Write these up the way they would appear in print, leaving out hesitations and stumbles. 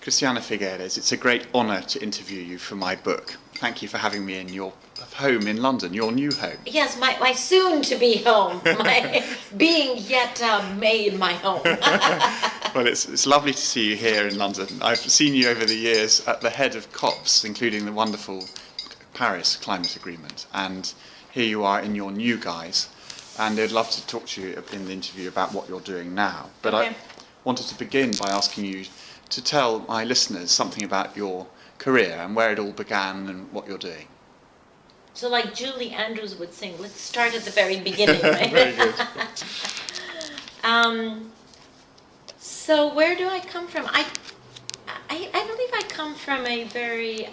Christiana Figueres, it's a great honour to interview you for my book. Thank you for having me in your home in London, your new home. Yes, my soon-to-be home, my being yet made my home. Well, it's lovely to see you here in London. I've seen you over the years at the head of COPs, including the wonderful Paris Climate Agreement, and here you are in your new guise, and I'd love to talk to you in the interview about what you're doing now. But Okay. I wanted to begin by asking you to tell my listeners something about your career and where it all began and what you're doing. So like Julie Andrews would sing, let's start at the very beginning, right? Very good. So where do I come from? I believe I come from a very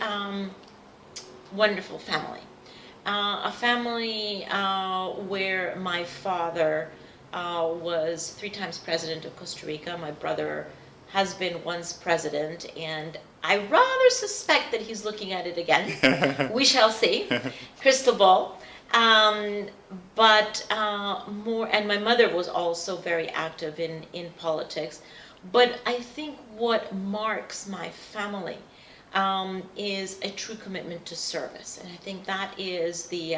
wonderful family. A family where my father was 3 times president of Costa Rica. My brother has been once president, and I rather suspect that he's looking at it again. We shall see. Crystal ball. But more, and my mother was also very active in politics. But I think what marks my family is a true commitment to service, and I think that is the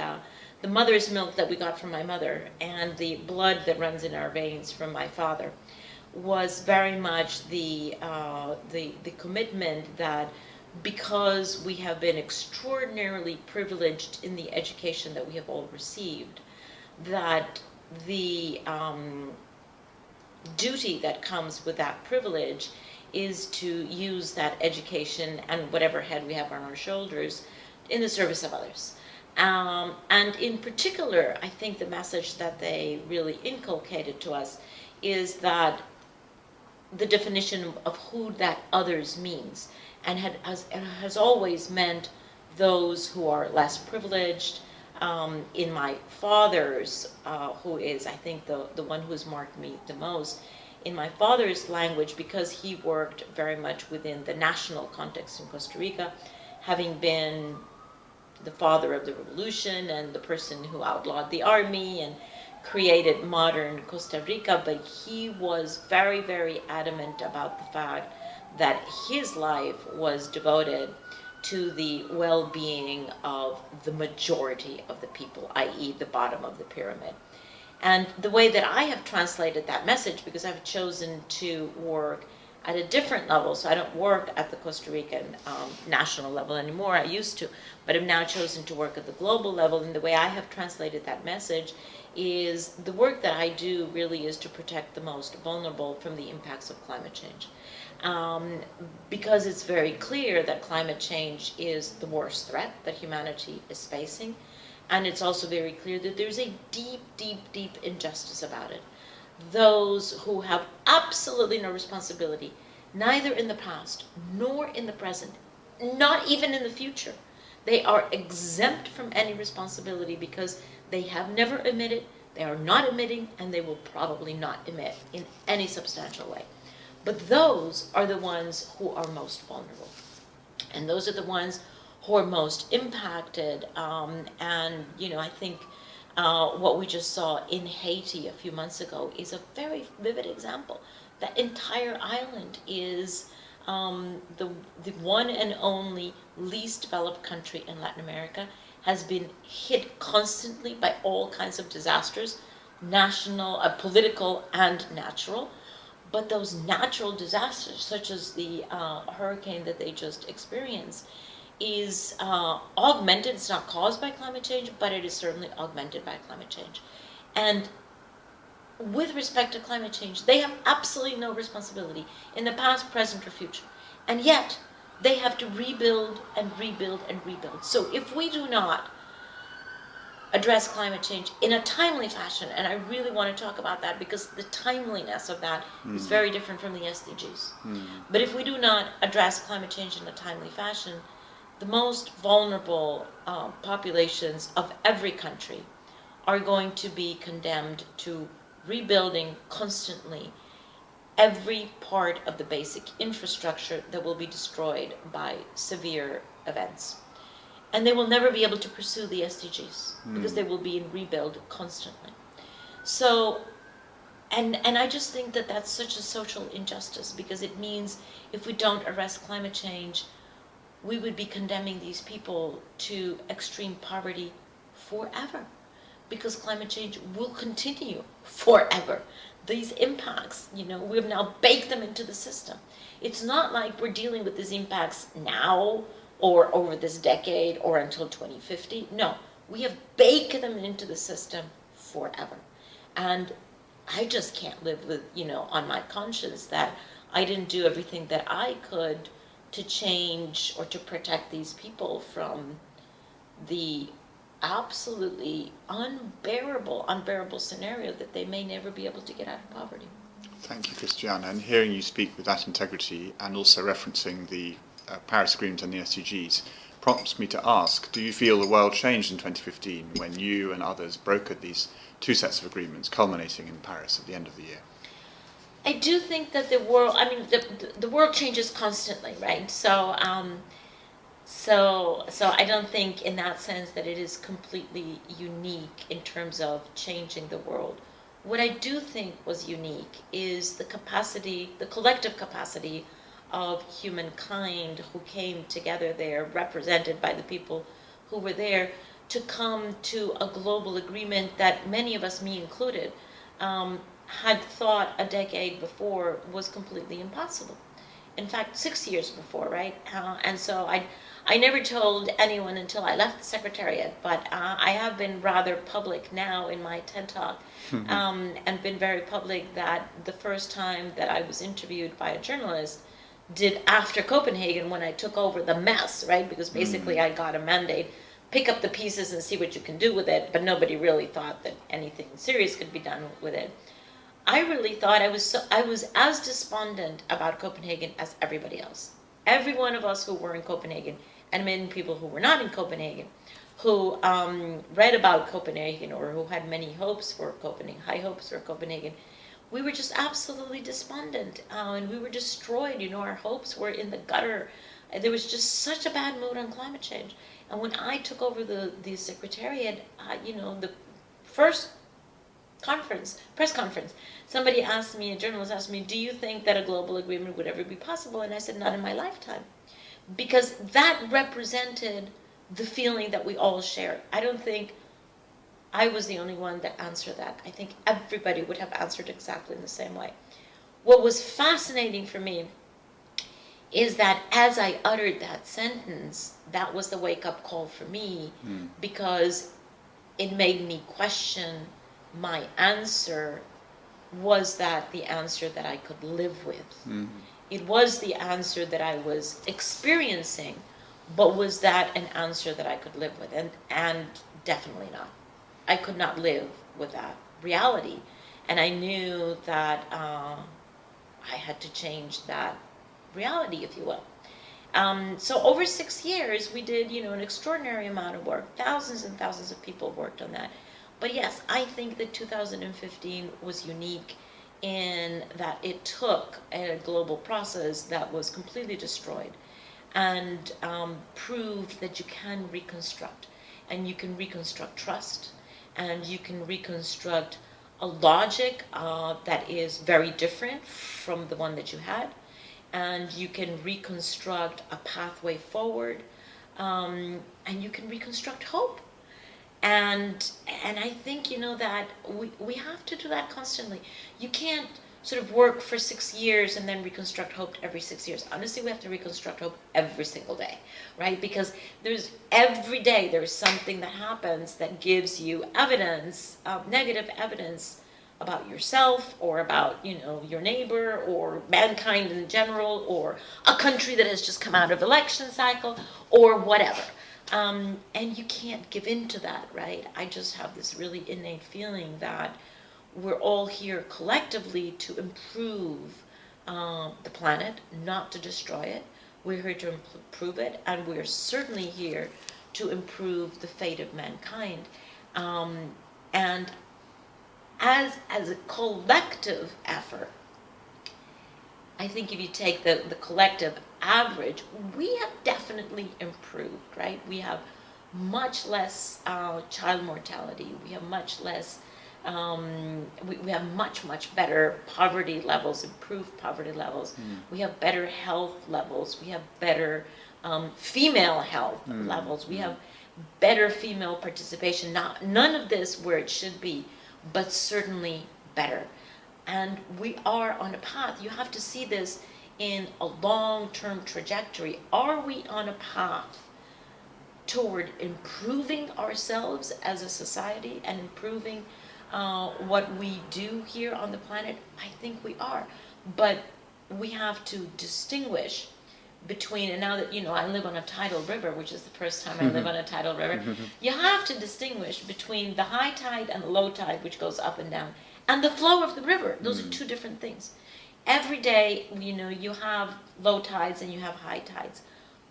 mother's milk that we got from my mother and the blood that runs in our veins from my father was very much the commitment that because we have been extraordinarily privileged in the education that we have all received, that the duty that comes with that privilege is to use that education and whatever head we have on our shoulders in the service of others. And in particular, I think the message that they really inculcated to us is that the definition of who that others means, and has always meant those who are less privileged. In my father's, who is, I think, the one who's marked me the most, in my father's language, because he worked very much within the national context in Costa Rica, having been the father of the revolution and the person who outlawed the army and created modern Costa Rica, but he was very, very adamant about the fact that his life was devoted to the well-being of the majority of the people, i.e. the bottom of the pyramid. And the way that I have translated that message, because I've chosen to work at a different level, so I don't work at the Costa Rican national level anymore, I used to, but I've now chosen to work at the global level, and the way I have translated that message is the work that I do really is to protect the most vulnerable from the impacts of climate change. Because it's very clear that climate change is the worst threat that humanity is facing, and it's also very clear that there's a deep, deep, deep injustice about it. Those who have absolutely no responsibility, neither in the past nor in the present, not even in the future, they are exempt from any responsibility because they have never emitted, they are not emitting, and they will probably not emit in any substantial way. But those are the ones who are most vulnerable. And those are the ones who are most impacted. And, I think what we just saw in Haiti a few months ago is a very vivid example. That entire island is the one and only least developed country in Latin America, has been hit constantly by all kinds of disasters, national, political, and natural. But those natural disasters, such as the hurricane that they just experienced, is augmented. It's not caused by climate change, but it is certainly augmented by climate change. And with respect to climate change, they have absolutely no responsibility in the past, present, or future. And yet, they have to rebuild and rebuild and rebuild. So if we do not address climate change in a timely fashion, and I really want to talk about that because the timeliness of that is very different from the SDGs. But if we do not address climate change in a timely fashion, the most vulnerable populations of every country are going to be condemned to rebuilding constantly every part of the basic infrastructure that will be destroyed by severe events. And they will never be able to pursue the SDGs because they will be in rebuild constantly. So And I just think that that's such a social injustice, because it means if we don't arrest climate change, we would be condemning these people to extreme poverty forever, because climate change will continue forever. These impacts, we have now baked them into the system. It's not like we're dealing with these impacts now or over this decade or until 2050. No, we have baked them into the system forever. And I just can't live with, on my conscience that I didn't do everything that I could to change or to protect these people from the absolutely unbearable scenario that they may never be able to get out of poverty. Thank you, Christiana. And hearing you speak with that integrity and also referencing the Paris Agreement and the SDGs prompts me to ask, do you feel the world changed in 2015 when you and others brokered these two sets of agreements culminating in Paris at the end of the year? I do think that the world changes constantly, right? So I don't think in that sense that it is completely unique in terms of changing the world. What I do think was unique is the collective capacity of humankind who came together there, represented by the people who were there, to come to a global agreement that many of us, me included, had thought a decade before was completely impossible. In fact, 6 years before, right? And so I never told anyone until I left the Secretariat, but I have been rather public now in my TED Talk, and been very public that the first time that I was interviewed by a journalist did after Copenhagen, when I took over the mess, right? Because basically I got a mandate, pick up the pieces and see what you can do with it, but nobody really thought that anything serious could be done with it. I really thought I was as despondent about Copenhagen as everybody else. Every one of us who were in Copenhagen, and many people who were not in Copenhagen, who read about Copenhagen or who had many hopes for Copenhagen, high hopes for Copenhagen, we were just absolutely despondent, and we were destroyed. Our hopes were in the gutter. There was just such a bad mood on climate change. And when I took over the Secretariat, the first press conference, a journalist asked me, do you think that a global agreement would ever be possible? And I said, not in my lifetime. Because that represented the feeling that we all shared. I don't think I was the only one that answered that. I think everybody would have answered exactly in the same way. What was fascinating for me is that as I uttered that sentence, that was the wake-up call for me, because it made me question my answer. Was that the answer that I could live with? It was the answer that I was experiencing, but was that an answer that I could live with? And definitely not. I could not live with that reality. And I knew that I had to change that reality, if you will. So over 6 years, we did, an extraordinary amount of work. Thousands and thousands of people worked on that. But yes, I think that 2015 was unique in that it took a global process that was completely destroyed and proved that you can reconstruct. And you can reconstruct trust, and you can reconstruct a logic that is very different from the one that you had. And you can reconstruct a pathway forward, and you can reconstruct hope. And I think, that we have to do that constantly. You can't sort of work for 6 years and then reconstruct hope every 6 years. Honestly, we have to reconstruct hope every single day, right? Because every day there's something that happens that gives you evidence, negative evidence about yourself or about, your neighbor or mankind in general, or a country that has just come out of election cycle or whatever. And you can't give in to that, right? I just have this really innate feeling that we're all here collectively to improve the planet, not to destroy it. We're here to improve it, and we're certainly here to improve the fate of mankind. And as a collective effort, I think if you take the collective average, we have definitely improved, right? We have much less child mortality. We have much less We have much better poverty levels, improved poverty levels. We have better health levels. We have better female health levels. We have better female participation. None of this where it should be, but certainly better. And we are on a path. You have to see this in a long-term trajectory. Are we on a path toward improving ourselves as a society and improving what we do here on the planet? I think we are. But we have to distinguish between, and now that, I live on a tidal river, which is the first time I live on a tidal river, you have to distinguish between the high tide and the low tide, which goes up and down, and the flow of the river. Those are two different things. Every day, you have low tides and you have high tides,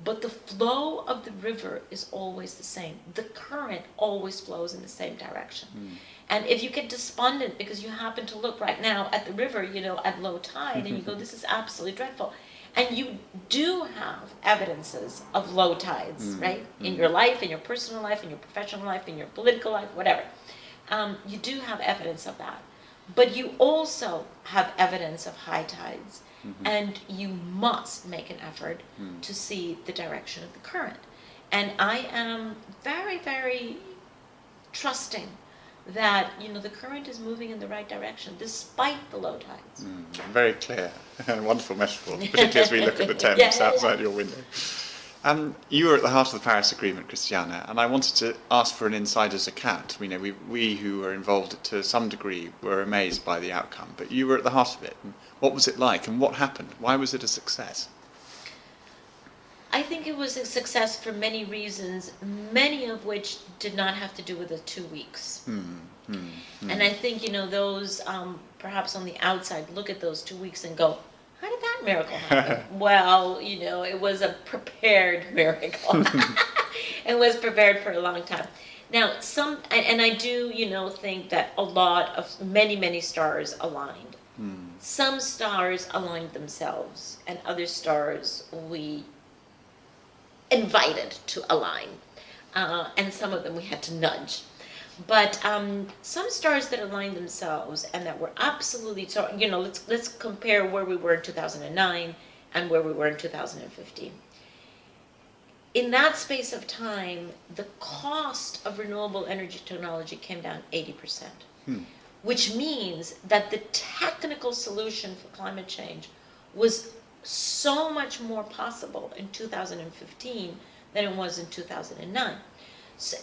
but the flow of the river is always the same. The current always flows in the same direction. And if you get despondent because you happen to look right now at the river, at low tide, and you go, this is absolutely dreadful. And you do have evidences of low tides, right? In your life, in your personal life, in your professional life, in your political life, whatever. You do have evidence of that. But you also have evidence of high tides. And you must make an effort to see the direction of the current. And I am very, very trusting that the current is moving in the right direction despite the low tides. Very clear. Wonderful metaphor, particularly as we look at the Thames outside your window. You were at the heart of the Paris Agreement, Christiana, and I wanted to ask for an insider's account. We who were involved to some degree were amazed by the outcome, but you were at the heart of it. What was it like, and what happened? Why was it a success? I think it was a success for many reasons, many of which did not have to do with the 2 weeks. And I think, those perhaps on the outside look at those 2 weeks and go, how did that miracle happen? Well, it was a prepared miracle. It was prepared for a long time. Now, and I do, think that many stars aligned. Some stars aligned themselves, and other stars we invited to align, and some of them we had to nudge. But some stars that aligned themselves and that were absolutely, so let's compare where we were in 2009 and where we were in 2015. In that space of time, the cost of renewable energy technology came down 80%, which means that the technical solution for climate change was so much more possible in 2015 than it was in 2009.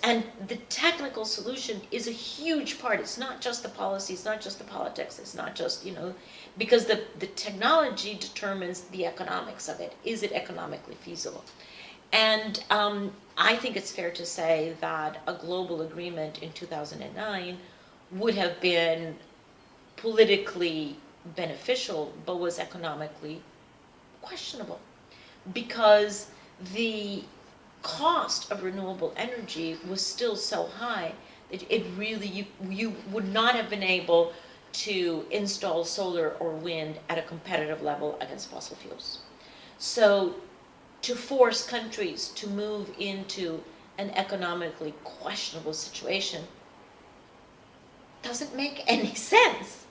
And the technical solution is a huge part. It's not just the policy, it's not just the politics, it's not just, because the technology determines the economics of it. Is it economically feasible? And I think it's fair to say that a global agreement in 2009 would have been politically beneficial, but was economically questionable, because the cost of renewable energy was still so high that it really, you would not have been able to install solar or wind at a competitive level against fossil fuels. So to force countries to move into an economically questionable situation doesn't make any sense.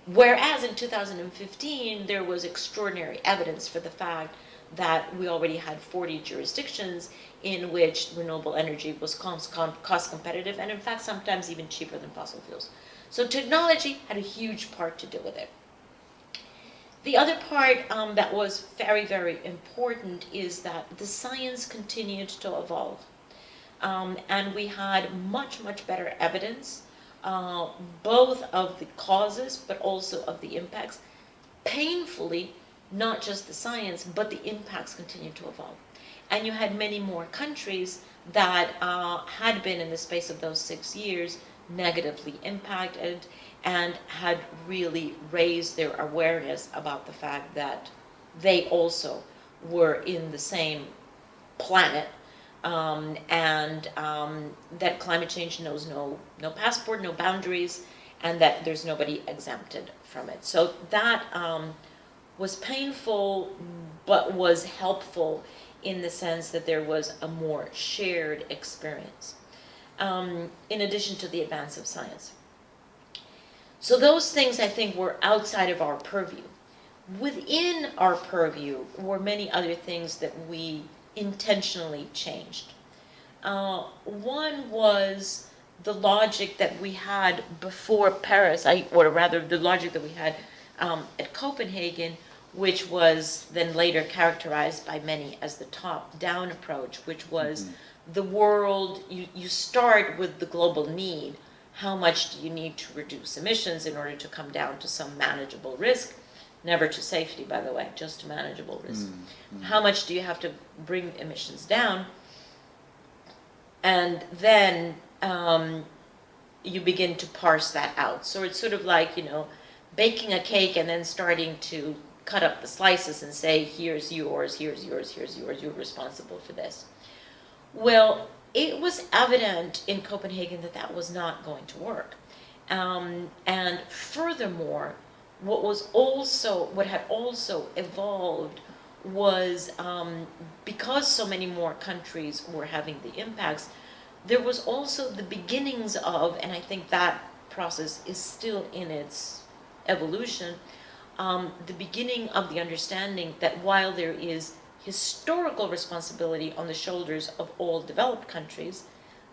Whereas in 2015, there was extraordinary evidence for the fact that we already had 40 jurisdictions in which renewable energy was cost competitive, and in fact sometimes even cheaper than fossil fuels. So technology had a huge part to do with it. The other part that was very, very important is that the science continued to evolve. And we had much better evidence, both of the causes but also of the impacts. Painfully, not just the science, but the impacts continued to evolve. And you had many more countries that had been, in the space of those 6 years, negatively impacted and had really raised their awareness about the fact that they also were in the same planet, and that climate change knows no passport, no boundaries, and that there's nobody exempted from it. So that was painful, but was helpful in the sense that there was a more shared experience. in addition to the advance of science. So those things, I think, were outside of our purview. Within our purview were many other things that we intentionally changed. One was the logic that we had before Paris, or rather the logic that we had at Copenhagen, which was then later characterized by many as the top-down approach, which was the world, you start with the global need. How much do you need to reduce emissions in order to come down to some manageable risk? Never to safety, by the way, just to manageable risk. How much do you have to bring emissions down? And then you begin to parse that out. So it's sort of like, baking a cake and then starting to cut up the slices and say, here's yours, here's yours, here's yours, you're responsible for this. Well, it was evident in Copenhagen that that was not going to work. And furthermore, what had also evolved was because so many more countries were having the impacts, there was also the beginnings of, and I think that process is still in its evolution, the beginning of the understanding that while there is historical responsibility on the shoulders of all developed countries,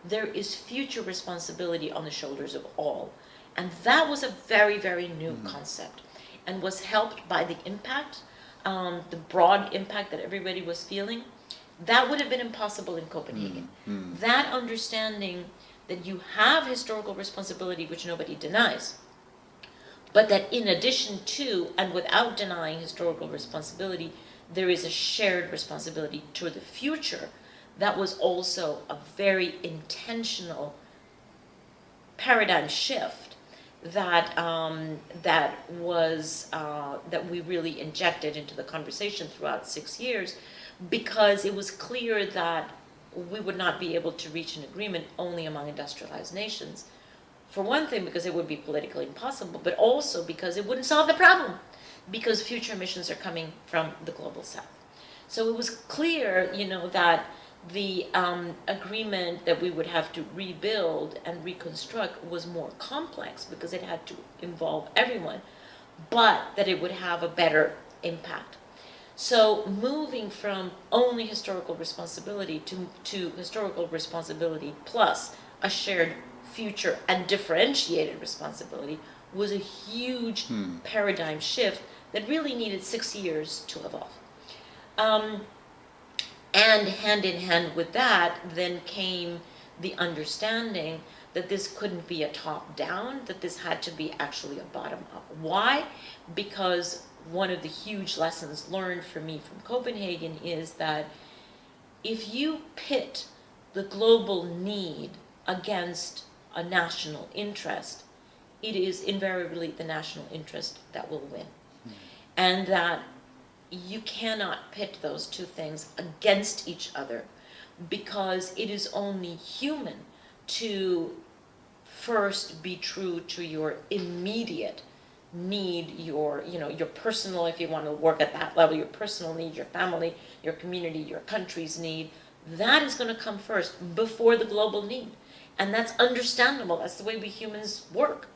there is future responsibility on the shoulders of all. And that was a very, very new concept, and was helped by the impact, the broad impact that everybody was feeling. That would have been impossible in Copenhagen. That understanding that you have historical responsibility, which nobody denies, but that in addition to, and without denying historical responsibility, there is a shared responsibility to the future. That was also a very intentional paradigm shift that we really injected into the conversation throughout 6 years, because it was clear that we would not be able to reach an agreement only among industrialized nations. For one thing, because it would be politically impossible, but also because it wouldn't solve the problem, because future emissions are coming from the global south. So it was clear, that the agreement that we would have to rebuild and reconstruct was more complex because it had to involve everyone, but that it would have a better impact. So moving from only historical responsibility to historical responsibility plus a shared future and differentiated responsibility was a huge paradigm shift that really needed 6 years to evolve. And hand in hand with that, then came the understanding that this couldn't be a top-down, that this had to be actually a bottom-up. Why? Because one of the huge lessons learned for me from Copenhagen is that if you pit the global need against a national interest, it is invariably the national interest that will win. And that you cannot pit those two things against each other, because it is only human to first be true to your immediate need, your personal, if you want to work at that level, your personal need, your family, your community, your country's need. That is going to come first before the global need. And that's understandable. That's the way we humans work.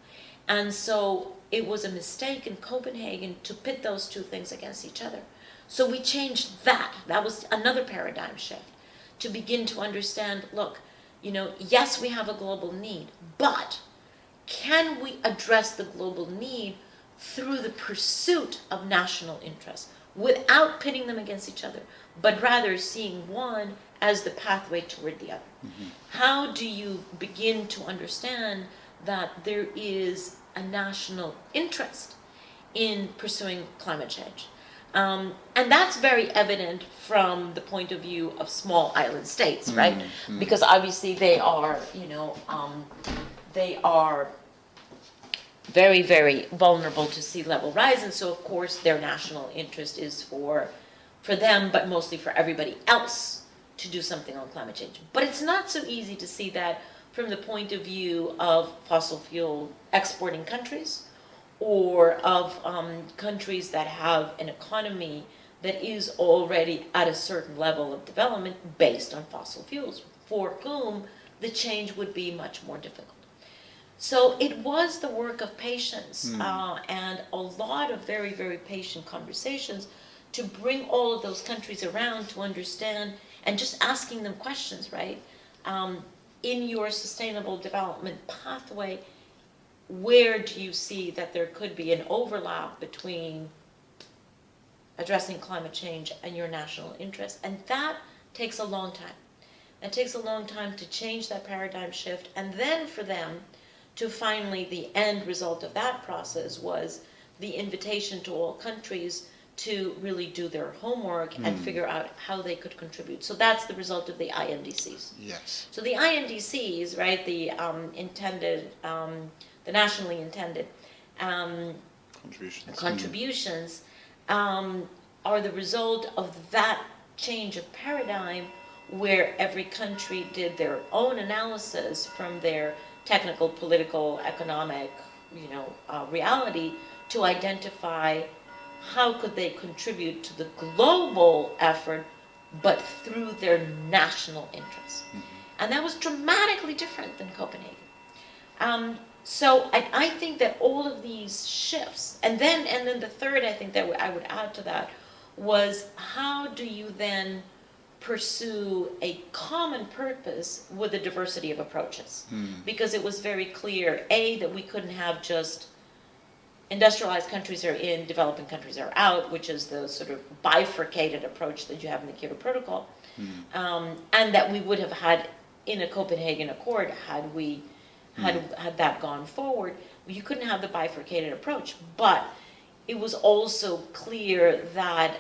And so it was a mistake in Copenhagen to pit those two things against each other. So we changed that. That was another paradigm shift, to begin to understand, look, yes, we have a global need, but can we address the global need through the pursuit of national interest without pitting them against each other, but rather seeing one as the pathway toward the other? How do you begin to understand that there is a national interest in pursuing climate change? And that's very evident from the point of view of small island states, right? Because obviously they are, they are very, very vulnerable to sea level rise, and so of course their national interest is for them, but mostly for everybody else, to do something on climate change. But it's not so easy to see that from the point of view of fossil fuel exporting countries, or of countries that have an economy that is already at a certain level of development based on fossil fuels, for whom the change would be much more difficult. So it was the work of patience and a lot of very, very patient conversations to bring all of those countries around to understand and just asking them questions, right? In your sustainable development pathway, where do you see that there could be an overlap between addressing climate change and your national interests? And that takes a long time. It takes a long time to change that paradigm shift, and then for them to finally, the end result of that process was the invitation to all countries to really do their homework and figure out how they could contribute. So that's the result of the INDCs. Yes. So the INDCs, right, the nationally intended contributions are the result of that change of paradigm, where every country did their own analysis from their technical, political, economic, reality to identify how could they contribute to the global effort, but through their national interests. And that was dramatically different than Copenhagen. So I think that all of these shifts, and then the third, I think that I would add to that, was how do you then pursue a common purpose with a diversity of approaches? Because it was very clear, A, that we couldn't have just industrialized countries are in, developing countries are out, which is the sort of bifurcated approach that you have in the Kyoto Protocol, and that we would have had in a Copenhagen Accord had that gone forward. You couldn't have the bifurcated approach, but it was also clear that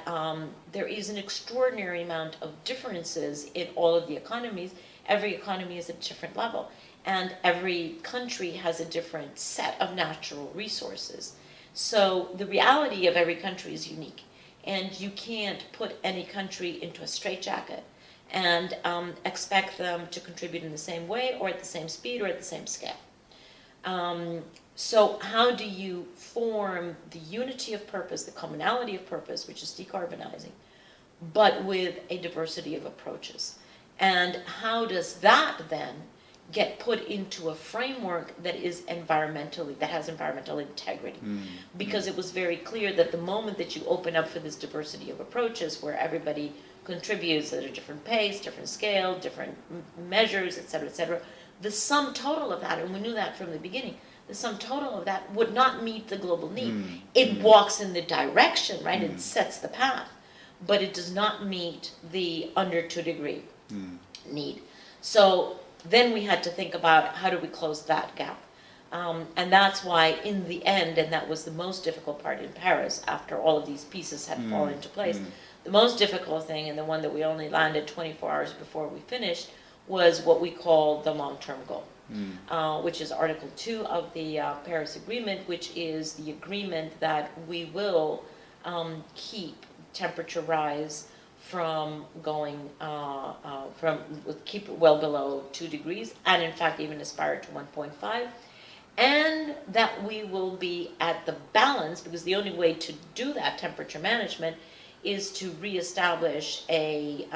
there is an extraordinary amount of differences in all of the economies. Every economy is at a different level, and every country has a different set of natural resources. So the reality of every country is unique, and you can't put any country into a straitjacket and expect them to contribute in the same way or at the same speed or at the same scale. So how do you form the unity of purpose, the commonality of purpose, which is decarbonizing, but with a diversity of approaches? And how does that then get put into a framework that is that has environmental integrity? Because it was very clear that the moment that you open up for this diversity of approaches, where everybody contributes at a different pace, different scale, different measures, et cetera, the sum total of that, and we knew that from the beginning, the sum total of that would not meet the global need. It walks in the direction, right? It sets the path, but it does not meet the under 2 degree need. So then we had to think about how do we close that gap. And that's why in the end, and that was the most difficult part in Paris, after all of these pieces had fallen into place, the most difficult thing, and the one that we only landed 24 hours before we finished, was what we call the long-term goal, which is Article 2 of the Paris Agreement, which is the agreement that we will keep temperature rise from going, keep it well below 2 degrees, and in fact even aspire to 1.5, and that we will be at the balance, because the only way to do that temperature management is to reestablish a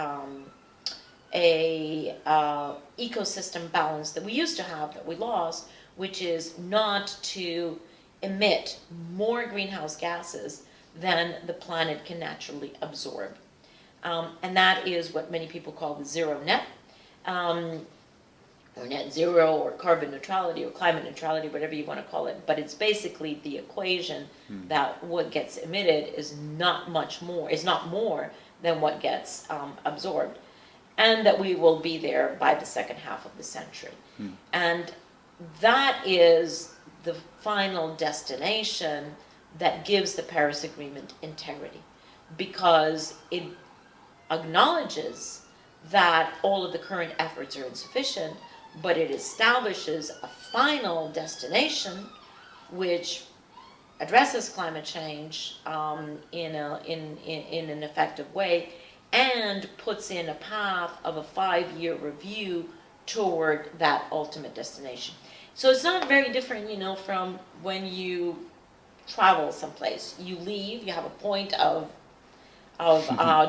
ecosystem balance that we used to have, that we lost, which is not to emit more greenhouse gases than the planet can naturally absorb. And that is what many people call the zero net, or net zero, or carbon neutrality, or climate neutrality, whatever you want to call it. But it's basically the equation that what gets emitted is not more than what gets absorbed, and that we will be there by the second half of the century. And that is the final destination that gives the Paris Agreement integrity, because it acknowledges that all of the current efforts are insufficient, but it establishes a final destination which addresses climate change in an effective way, and puts in a path of a 5-year review toward that ultimate destination. So it's not very different, from when you travel someplace. You leave, you have a point of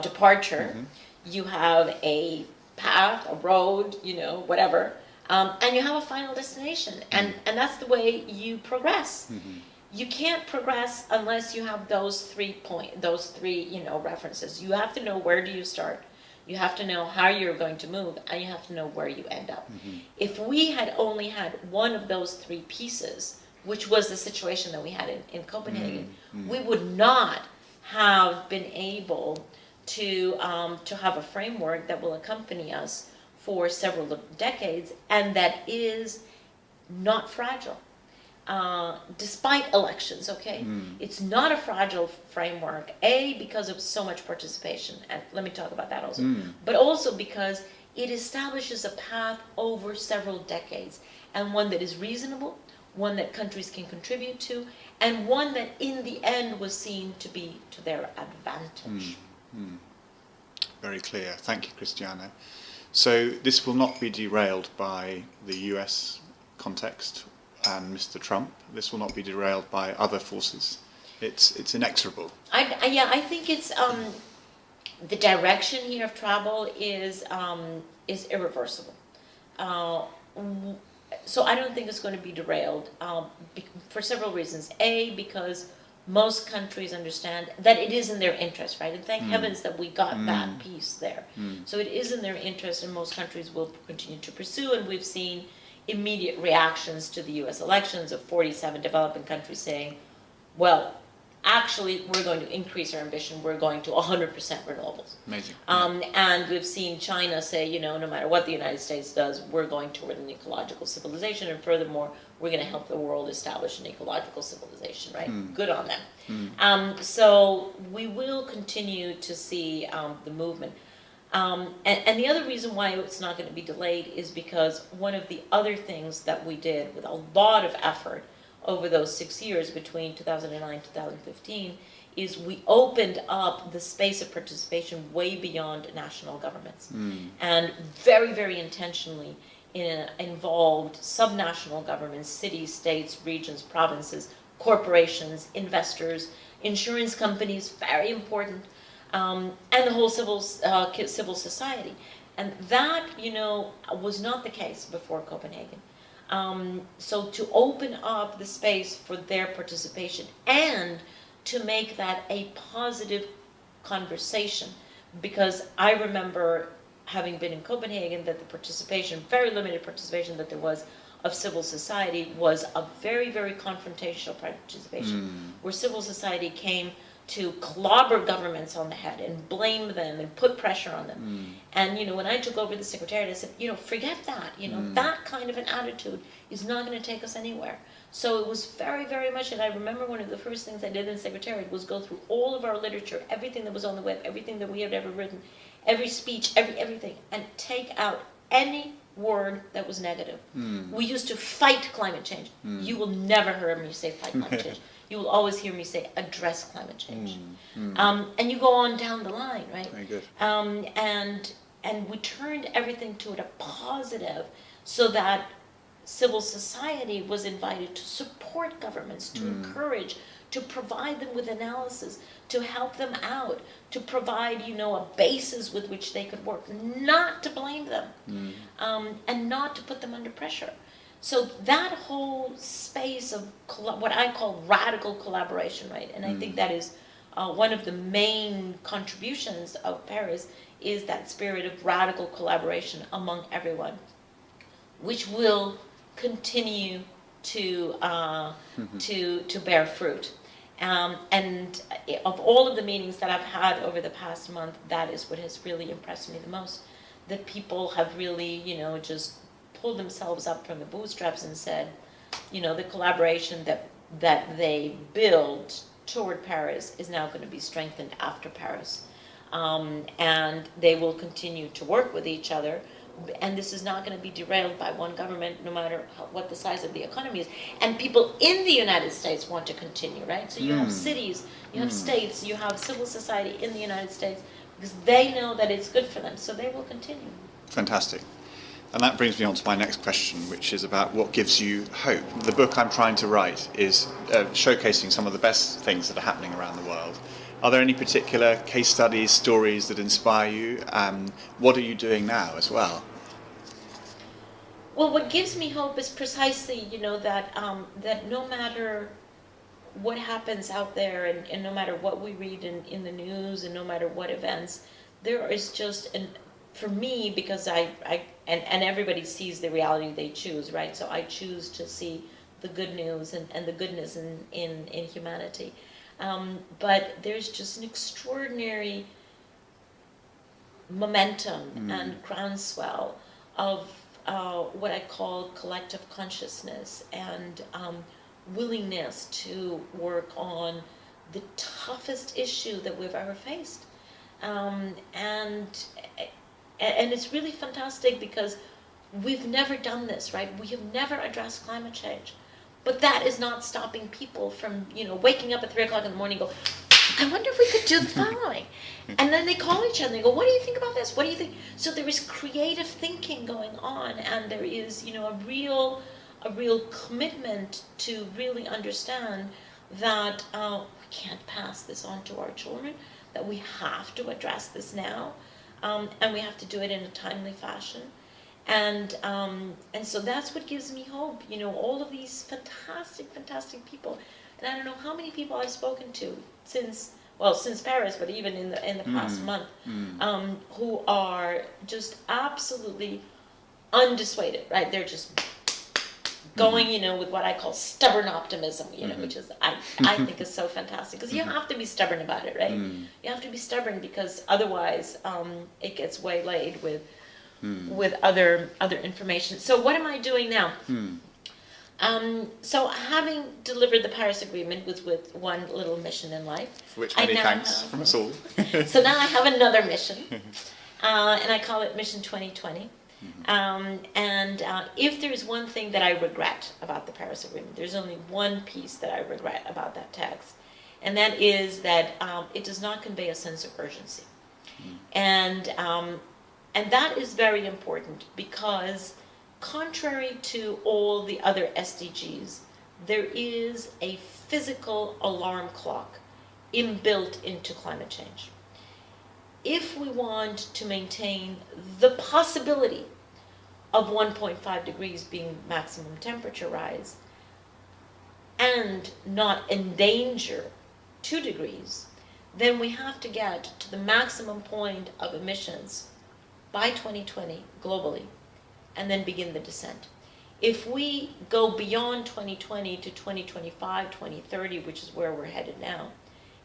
departure, you have a path, a road, whatever, and you have a final destination, and that's the way you progress. You can't progress unless you have those three references. You have to know where do you start, you have to know how you're going to move, and you have to know where you end up. If we had only had one of those three pieces, which was the situation that we had in Copenhagen, we would not have been able to have a framework that will accompany us for several decades, and that is not fragile. Despite elections, okay? It's not a fragile framework, because of so much participation, and let me talk about that also, but also because it establishes a path over several decades, and one that is reasonable, one that countries can contribute to, and one that in the end was seen to be to their advantage. Very clear. Thank you, Christiana. So this will not be derailed by the US context and Mr. Trump. This will not be derailed by other forces. It's inexorable. I think it's the direction here of travel is irreversible. So I don't think it's going to be derailed for several reasons. Because most countries understand that it is in their interest, right? And thank heavens that we got that piece there. So it is in their interest, and most countries will continue to pursue, and we've seen immediate reactions to the US elections of 47 developing countries saying, well, actually, we're going to increase our ambition, we're going to 100% renewables. Amazing. And we've seen China say, no matter what the United States does, we're going toward an ecological civilization, and furthermore, we're going to help the world establish an ecological civilization, right? Good on them. So we will continue to see the movement. And the other reason why it's not going to be delayed is because one of the other things that we did with a lot of effort over those 6 years between 2009 and 2015 is we opened up the space of participation way beyond national governments, and very, very intentionally involved subnational governments, cities, states, regions, provinces, corporations, investors, insurance companies, very important, and the whole civil society. And that, was not the case before Copenhagen. So to open up the space for their participation and to make that a positive conversation, because I remember having been in Copenhagen that the participation, very limited participation that there was of civil society, was a very, very confrontational participation, where civil society came to clobber governments on the head and blame them and put pressure on them. And, when I took over the Secretariat, I said, forget that. That kind of an attitude is not going to take us anywhere. So it was very, very much, and I remember one of the first things I did in Secretariat was go through all of our literature, everything that was on the web, everything that we had ever written, every speech, everything, and take out any word that was negative. We used to fight climate change. You will never hear me say fight climate change. You will always hear me say address climate change. And you go on down the line, right? Very good. And we turned everything to a positive, so that civil society was invited to support governments, to encourage, to provide them with analysis, to help them out, to provide, a basis with which they could work, not to blame them, and not to put them under pressure. So that whole space of what I call radical collaboration, right? And I think that is one of the main contributions of Paris, is that spirit of radical collaboration among everyone, which will continue to bear fruit. And of all of the meetings that I've had over the past month, that is what has really impressed me the most. That people have really, just pulled themselves up from the bootstraps and said, the collaboration that they build toward Paris is now going to be strengthened after Paris. And they will continue to work with each other. And this is not going to be derailed by one government, no matter what the size of the economy is. And people in the United States want to continue, right? So you have cities, you have states, you have civil society in the United States, because they know that it's good for them, so they will continue. Fantastic. And that brings me on to my next question, which is about what gives you hope. The book I'm trying to write is showcasing some of the best things that are happening around the world. Are there any particular case studies, stories that inspire you? What are you doing now as well? Well, what gives me hope is precisely, that no matter what happens out there, and no matter what we read in the news, and no matter what events, there is just, for me, because and everybody sees the reality they choose, right? So I choose to see the good news and the goodness in humanity. But there's just an extraordinary momentum and groundswell of what I call collective consciousness, and willingness to work on the toughest issue that we've ever faced. And it's really fantastic because we've never done this, right? We have never addressed climate change. But that is not stopping people from, waking up at 3 o'clock in the morning and go, I wonder if we could do the following. And then they call each other and they go, what do you think about this? What do you think? So there is creative thinking going on, and there is, a real commitment to really understand that we can't pass this on to our children, that we have to address this now, and we have to do it in a timely fashion. And so that's what gives me hope, all of these fantastic people. And I don't know how many people I've spoken to since Paris, but even in the past month, who are just absolutely undissuaded, right? They're just going, with what I call stubborn optimism, which is, I think is so fantastic, because you have to be stubborn about it, right? You have to be stubborn, because otherwise it gets waylaid with other information. So what am I doing now? So having delivered the Paris Agreement with one little mission in life. For which many thanks from us all. So now I have another mission, and I call it Mission 2020. And if there's one thing that I regret about the Paris Agreement, there's only one piece that I regret about that text, and that is that it does not convey a sense of urgency. And that is very important, because contrary to all the other SDGs, there is a physical alarm clock inbuilt into climate change. If we want to maintain the possibility of 1.5 degrees being maximum temperature rise, and not endanger 2 degrees, then we have to get to the maximum point of emissions by 2020 globally, and then begin the descent. If we go beyond 2020 to 2025, 2030, which is where we're headed now,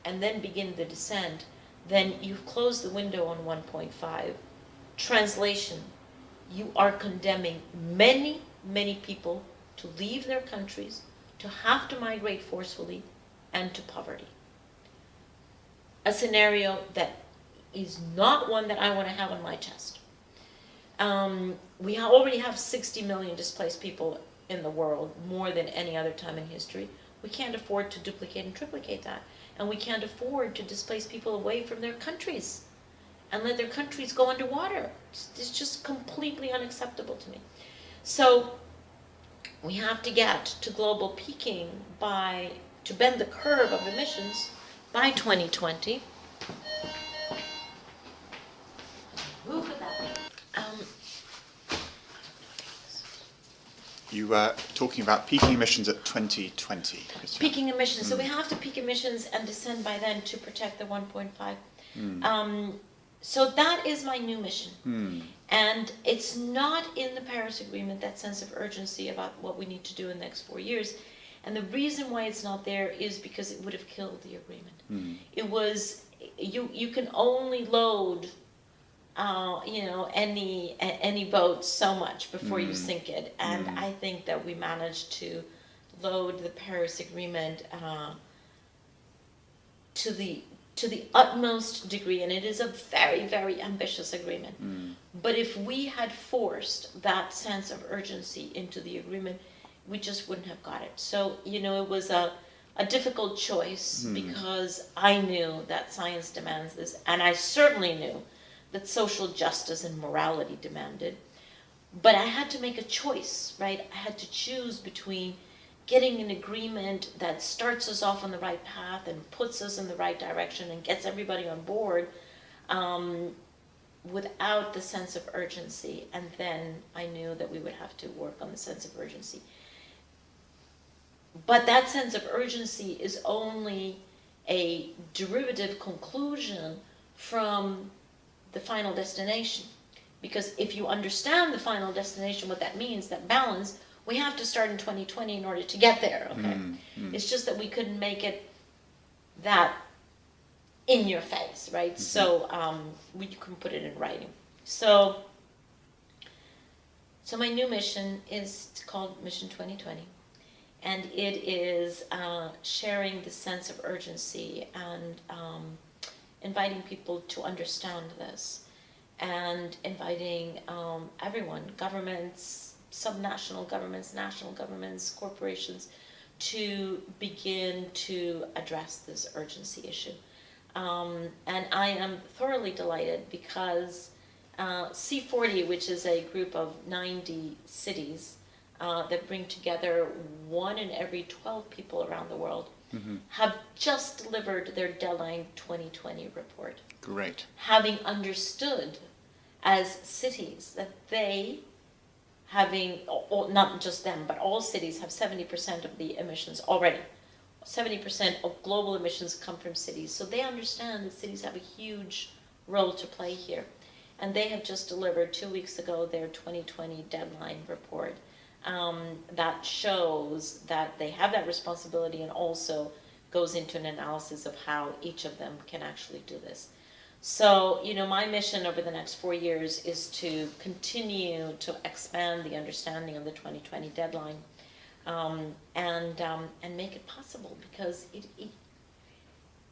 and then begin the descent, then you've closed the window on 1.5. Translation, you are condemning many people to leave their countries, to have to migrate forcefully, and to poverty. A scenario that is not one that I want to have on my chest. We already have 60 million displaced people in the world, more than any other time in history. We can't afford to duplicate and triplicate that. And we can't afford to displace people away from their countries and let their countries go underwater. It's just completely unacceptable to me. So we have to get to global peaking to bend the curve of emissions by 2020. Who could that be? You were talking about peaking emissions at 2020. Christiana. Peaking emissions. So we have to peak emissions and descend by then to protect the 1.5. So that is my new mission. And it's not in the Paris Agreement, that sense of urgency about what we need to do in the next 4 years. And the reason why it's not there is because it would have killed the agreement. It was, you can only load any boat so much before you sink it, and I think that we managed to load the Paris Agreement to the utmost degree, and it is a very ambitious agreement. But if we had forced that sense of urgency into the agreement, we just wouldn't have got it. So it was a difficult choice, because I knew that science demands this, and I certainly knew that social justice and morality demanded. But I had to make a choice, right? I had to choose between getting an agreement that starts us off on the right path and puts us in the right direction and gets everybody on board, without the sense of urgency, and then I knew that we would have to work on the sense of urgency. But that sense of urgency is only a derivative conclusion from the final destination. Because if you understand the final destination, what that means, that balance, we have to start in 2020 in order to get there, okay? It's just that we couldn't make it that in your face, right? So we can put it in writing. So my new mission is called Mission 2020. And it is sharing the sense of urgency and inviting people to understand this, and inviting everyone, governments, subnational governments, national governments, corporations, to begin to address this urgency issue. And I am thoroughly delighted because C40, which is a group of 90 cities, that bring together 1 in every 12 people around the world, have just delivered their Deadline 2020 report. Great. Having understood as cities that they, not just them, but all cities have 70% of the emissions already. 70% of global emissions come from cities. So they understand that cities have a huge role to play here. And they have just delivered 2 weeks ago their 2020 Deadline report. That shows that they have that responsibility, and also goes into an analysis of how each of them can actually do this. So, my mission over the next 4 years is to continue to expand the understanding of the 2020 deadline, and make it possible, because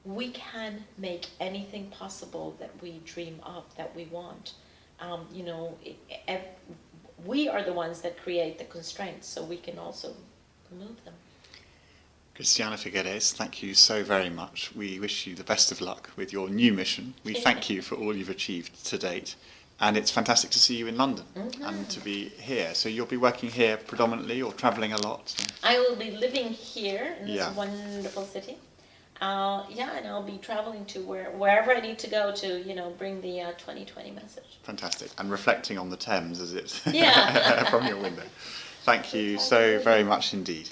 we can make anything possible that we dream of, that we want. We are the ones that create the constraints, so we can also remove them. Christiana Figueres, thank you so very much. We wish you the best of luck with your new mission. We thank you for all you've achieved to date. And it's fantastic to see you in London and to be here. So you'll be working here predominantly, or travelling a lot? I will be living here in this wonderful city. And I'll be traveling to wherever I need to go to, bring the 2020 message. Fantastic. And reflecting on the Thames as it's from your window. Thank you so very much indeed.